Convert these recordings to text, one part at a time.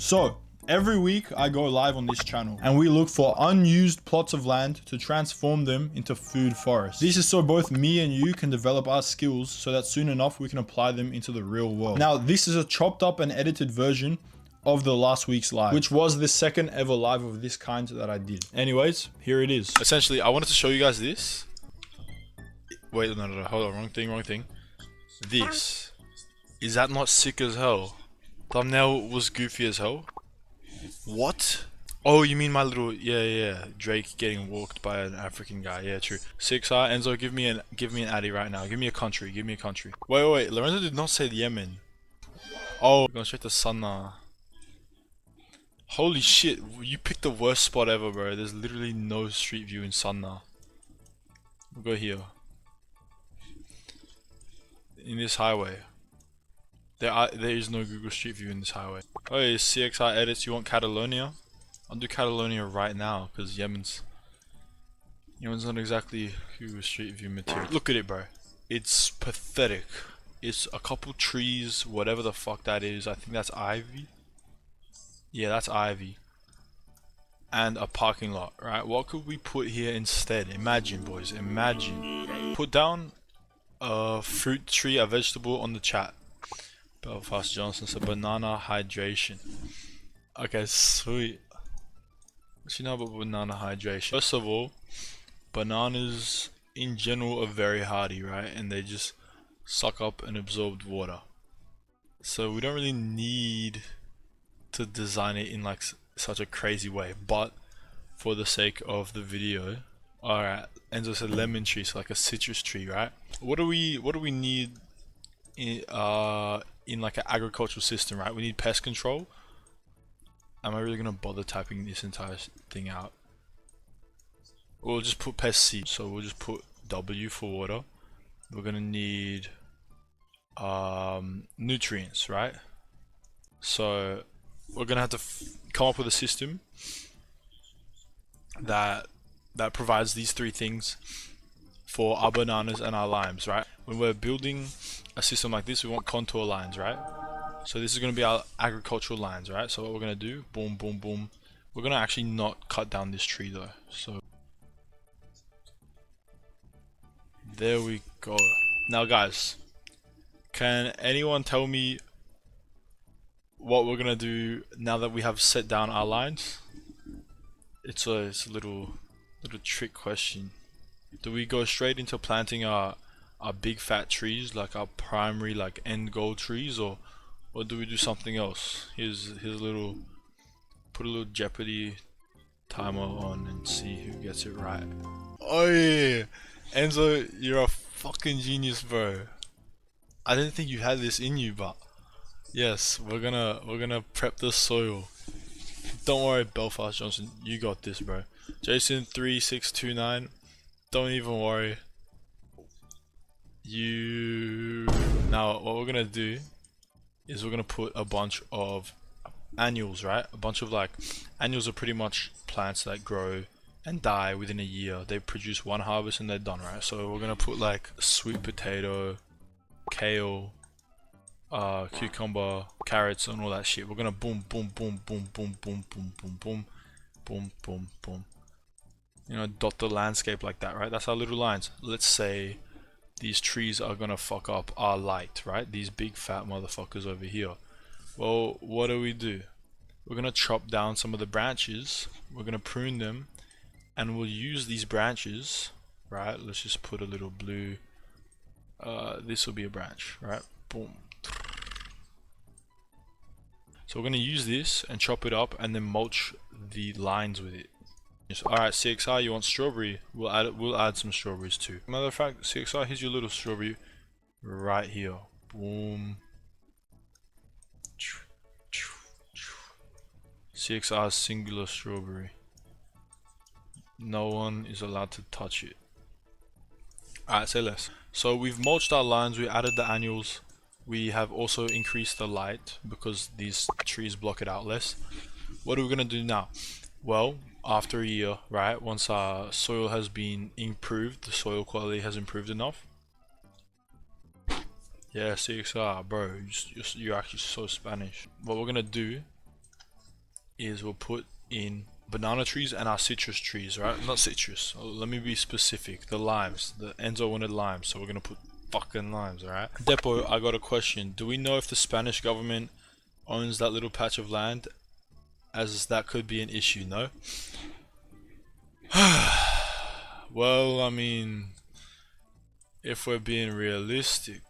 So, every week I go live on this channel and we look for unused plots of land to transform them into food forests. This is so both me and you can develop our skills so that soon enough we can apply them into the real world. Now, this is a chopped up and edited version of the last week's live, which was the second ever live of this kind that I did. Anyways, here it is. Essentially, I wanted to show you guys this. Wait, no, hold on, wrong thing. This. Is that not sick as hell? Thumbnail was goofy as hell. What? Oh, you mean my little yeah Drake getting walked by an African guy? Yeah, true. 6R Enzo, give me an addy right now. Give me a country. Wait. Lorenzo did not say Yemen. Oh, going straight to Sanaa. Holy shit! You picked the worst spot ever, bro. There's literally no street view in Sanaa. We'll go here. In this highway. There is no Google Street View in this highway. Oh, yeah, CXR edits. You want Catalonia? I'll do Catalonia right now because Yemen's not exactly Google Street View material. Look at it, bro. It's pathetic. It's a couple trees, whatever the fuck that is. I think that's ivy. Yeah, that's ivy. And a parking lot, right? What could we put here instead? Imagine, boys. Imagine. Put down a fruit tree, a vegetable on the chat. Belfast Johnson said banana hydration. Okay, sweet. What you know about banana hydration? First of all, bananas in general are very hardy, right? And they just suck up and absorb water. So we don't really need to design it in like such a crazy way. But for the sake of the video, alright. Enzo said lemon tree, so like a citrus tree, right? What do we need in like an agricultural system, right? We need pest control. Am I really gonna bother typing this entire thing out? We'll just put pest seed. So we'll just put W for water. We're gonna need nutrients, right? So we're gonna have to come up with a system that provides these three things for our bananas and our limes, right? When we're building a system like this, we want contour lines, right? So this is going to be our agricultural lines, right? So what we're going to do, boom, boom, boom. We're going to actually not cut down this tree though. So there we go. Now guys, can anyone tell me what we're going to do now that we have set down our lines? It's a little trick question. Do we go straight into planting our big fat trees, like our primary like end goal trees, or do we do something else? Here's a little, put a little Jeopardy timer on and see who gets it right. Oh yeah, Enzo, you're a fucking genius, bro. I didn't think you had this in you, but yes, we're gonna prep the soil. Don't worry, Belfast Johnson, you got this, bro. Jason 3629. Don't even worry. Now what we're gonna do is we're gonna put a bunch of annuals, right? A bunch of like annuals are pretty much plants that grow and die within a year. They produce one harvest and they're done, right? So we're gonna put like sweet potato, kale, cucumber, carrots, and all that shit. We're gonna boom, boom, boom, boom, boom, boom, boom, boom, boom, boom, boom, boom. You know, dot the landscape like that, right? That's our little lines. Let's say these trees are gonna fuck up our light, right? These big fat motherfuckers over here. Well, what do? We're gonna chop down some of the branches. We're gonna prune them, and we'll use these branches, right? Let's just put a little blue. This will be a branch, right? Boom. So we're gonna use this and chop it up, and then mulch the lines with it. Alright, CXR, you want strawberry? We'll add some strawberries too. Matter of fact, CXR, here's your little strawberry right here. Boom. CXR singular strawberry. No one is allowed to touch it. Alright, say less. So we've mulched our lines, we added the annuals. We have also increased the light because these trees block it out less. What are we gonna do now? Well, after a year, right, once our soil has been improved, the soil quality has improved enough. Yeah, CXR, bro, you're actually so Spanish. What we're gonna do is we'll put in banana trees and our citrus trees, right? Not citrus. Let me be specific. The limes. The Enzo wanted limes, so we're gonna put fucking limes, alright? Depo, I got a question. Do we know if the Spanish government owns that little patch of land? As that could be an issue, no? Well, I mean, if we're being realistic,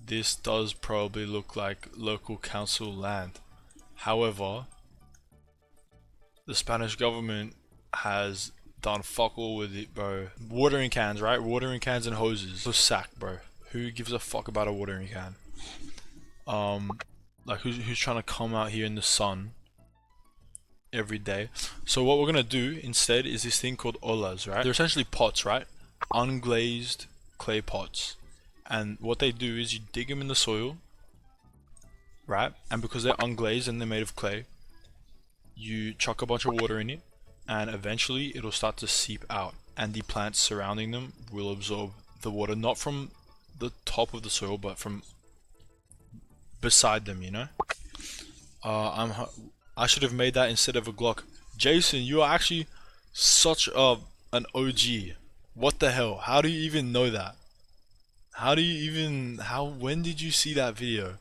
this does probably look like local council land. However, the Spanish government has done fuck all with it, bro. Watering cans, right? Watering cans and hoses. A sack, bro. Who gives a fuck about a watering can? Like who's trying to come out here in the sun every day? So what we're gonna do instead is this thing called olas, right? They're essentially pots, right? Unglazed clay pots. And what they do is you dig them in the soil, right? And because they're unglazed and they're made of clay, you chuck a bunch of water in it, and eventually it'll start to seep out, and the plants surrounding them will absorb the water, not from the top of the soil, but from beside them, you know? I should have made that instead of a Glock. Jason, you are actually such an OG. What the hell? How do you even know that? When did you see that video?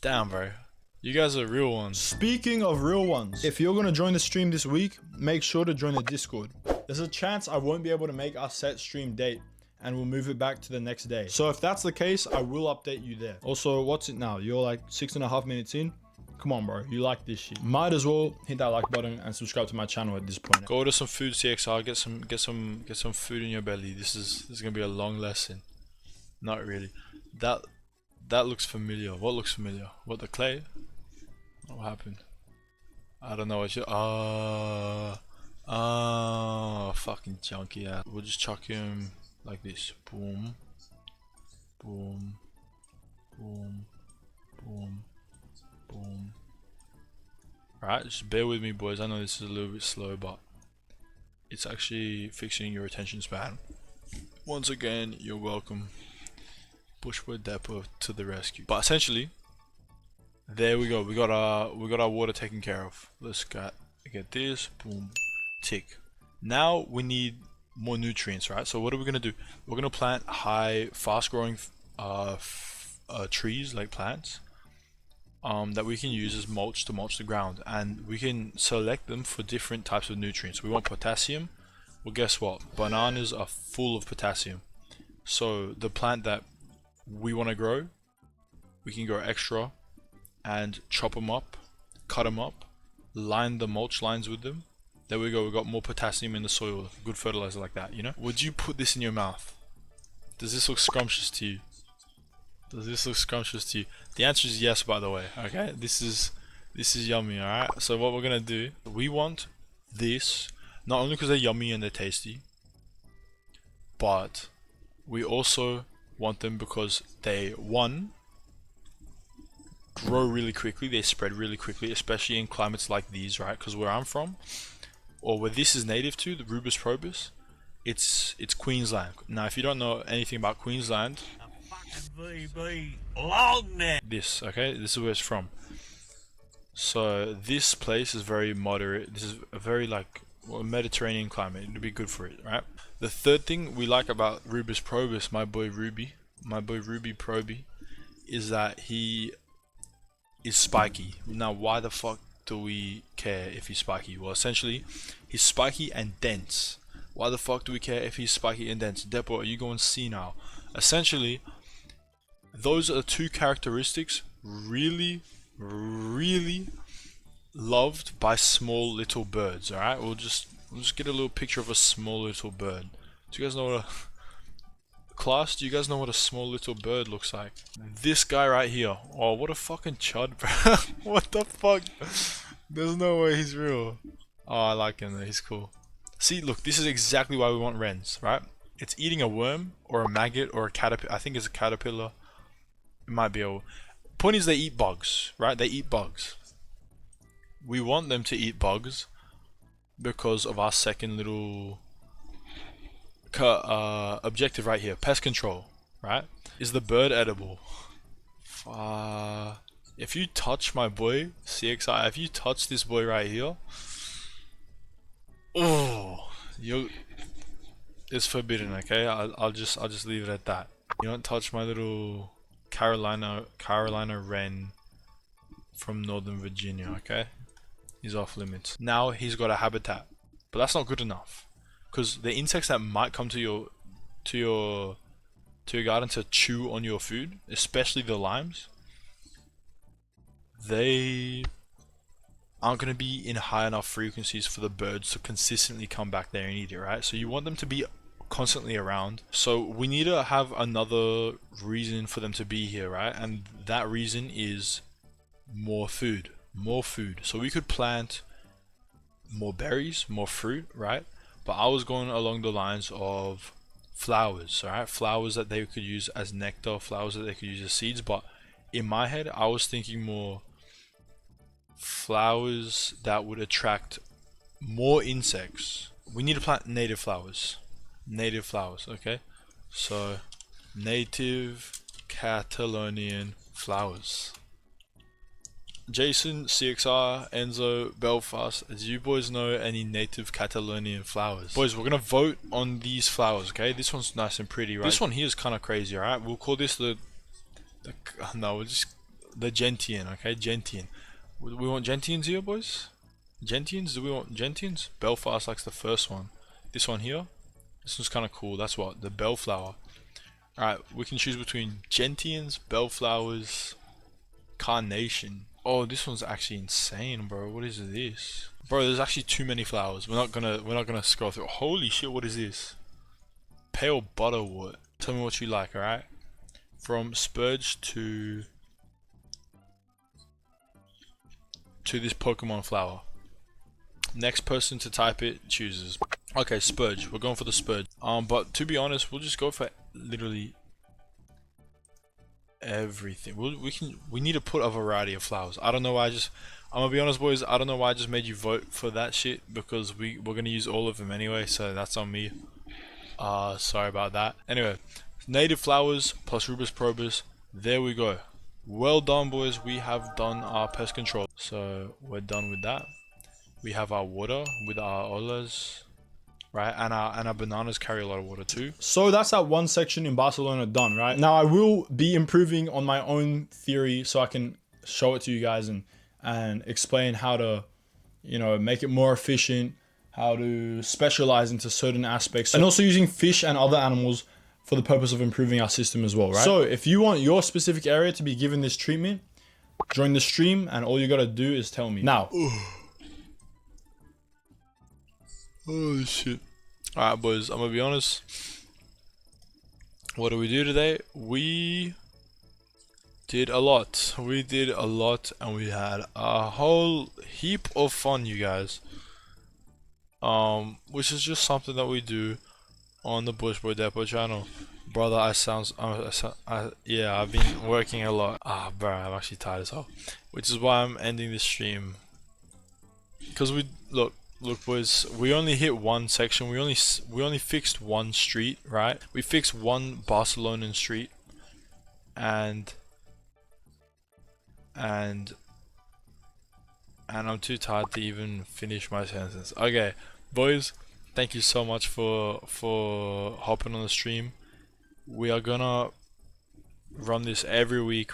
Damn, bro. You guys are real ones. Speaking of real ones, if you're gonna join the stream this week, make sure to join the Discord. There's a chance I won't be able to make our set stream date, and we'll move it back to the next day. So if that's the case, I will update you there. Also, what's it now? You're like 6.5 minutes in? Come on, bro. You like this shit. Might as well hit that like button and subscribe to my channel at this point. Go order some food, CXR. Get some food in your belly. This is gonna be a long lesson. Not really. That looks familiar. What looks familiar? What, the clay? What happened? I don't know what you. Fucking junky ass. We'll just chuck him like this. Boom, boom, boom, boom, boom. Right, just bear with me, boys. I know this is a little bit slow, but it's actually fixing your attention span. Once again, you're welcome. Bushwood Depot to the rescue. But essentially, there we go. We got our water taken care of. Let's get this. Boom, tick. Now we need more nutrients, right? So what are we gonna do? We're gonna plant fast-growing trees, like plants, that we can use as mulch to mulch the ground, and we can select them for different types of nutrients. We want potassium. Well, guess what? Bananas are full of potassium. So the plant that we want to grow, we can grow extra and chop them up, cut them up, line the mulch lines with them. There we go, we got more potassium in the soil, good fertilizer like that, you know? Would you put this in your mouth? Does this look scrumptious to you? Does this look scrumptious to you? The answer is yes, by the way, okay? This is yummy, alright? So what we're gonna do, we want this, not only because they're yummy and they're tasty, but we also want them because they, one, grow really quickly, they spread really quickly, especially in climates like these, right? Because where I'm from, or where this is native to, the Rubus probus, it's Queensland. Now, if you don't know anything about Queensland, this, okay, this is where it's from. So this place is very moderate. This is a very Mediterranean climate. It'd be good for it, right? The third thing we like about Rubus probus, my boy Ruby Proby, is that he is spiky. Now, why the fuck do we care if he's spiky? Well, essentially, he's spiky and dense. Why the fuck do we care if he's spiky and dense? Depo, are you going senile? Essentially, those are the two characteristics really loved by small little birds. Alright, we'll just get a little picture of a small little bird. Do you guys know what class, do you guys know what a small little bird looks like? This guy right here. Oh, what a fucking chud, bro. What the fuck? There's no way he's real. Oh, I like him though, he's cool. See, look, this is exactly why we want wrens, right? It's eating a worm, or a maggot, or a caterpillar. I think it's a caterpillar. It might be a... Point is, they eat bugs, right? They eat bugs. We want them to eat bugs because of our second little objective right here, pest control, right? Is the bird edible? If you touch my boy CXI, if you touch this boy right here, oh, it's forbidden. Okay, I'll just leave it at that. You don't touch my little Carolina wren from Northern Virginia. Okay, he's off limits. Now he's got a habitat, but that's not good enough, because the insects that might come to your garden to chew on your food, especially the limes, they aren't going to be in high enough frequencies for the birds to consistently come back there and eat it, right? So you want them to be constantly around. So we need to have another reason for them to be here, right? And that reason is more food. More food. So we could plant more berries, more fruit, right? But I was going along the lines of flowers, alright? Flowers that they could use as nectar, flowers that they could use as seeds. But in my head, I was thinking more flowers that would attract more insects. We need to plant native flowers. Native flowers, okay? So, native Catalonian flowers. Jason, CXR, Enzo, Belfast, do you boys know any native Catalonian flowers? Boys, we're gonna vote on these flowers, okay? This one's nice and pretty, right? This one here is kind of crazy, alright? We'll call this the gentian, okay? Gentian. We want gentians here, boys? Gentians? Do we want gentians? Belfast likes the first one. This one here? This one's kind of cool. That's what? The bellflower. Alright, we can choose between gentians, bellflowers, carnation. Oh, this one's actually insane, bro. What is this? Bro, there's actually too many flowers. We're not gonna scroll through. Holy shit, what is this? Pale butterwort. Tell me what you like, alright? From spurge to this Pokemon flower. Next person to type it chooses. Okay, spurge. We're going for the spurge. But to be honest, we'll just go for literally everything. We need to put a variety of flowers. I don't know why I'm gonna be honest, boys. I don't know why I just made you vote for that shit, because we're gonna use all of them anyway. So that's on me. Sorry about that. Anyway, native flowers plus Rubus probus. There we go. Well done, boys. We have done our pest control. So we're done with that. We have our water with our olas, right? And our bananas carry a lot of water too. So that's that one section in Barcelona done, right? Now I will be improving on my own theory so I can show it to you guys and explain how to, make it more efficient, how to specialize into certain aspects, and also using fish and other animals for the purpose of improving our system as well, right? So if you want your specific area to be given this treatment, join the stream, and all you gotta do is tell me. Now. Oh shit. Alright, boys, I'm gonna be honest. What do we do today? We did a lot. We did a lot, and we had a whole heap of fun, you guys. Which is just something that we do on the Bushboy Depot channel. Brother, yeah, I've been working a lot. Bro, I'm actually tired as hell. Which is why I'm ending this stream. Because look, boys, we only hit one section. We only fixed one street, right? We fixed one Barcelonan street, and I'm too tired to even finish my sentence. Okay, boys, thank you so much for hopping on the stream. We are gonna run this every week.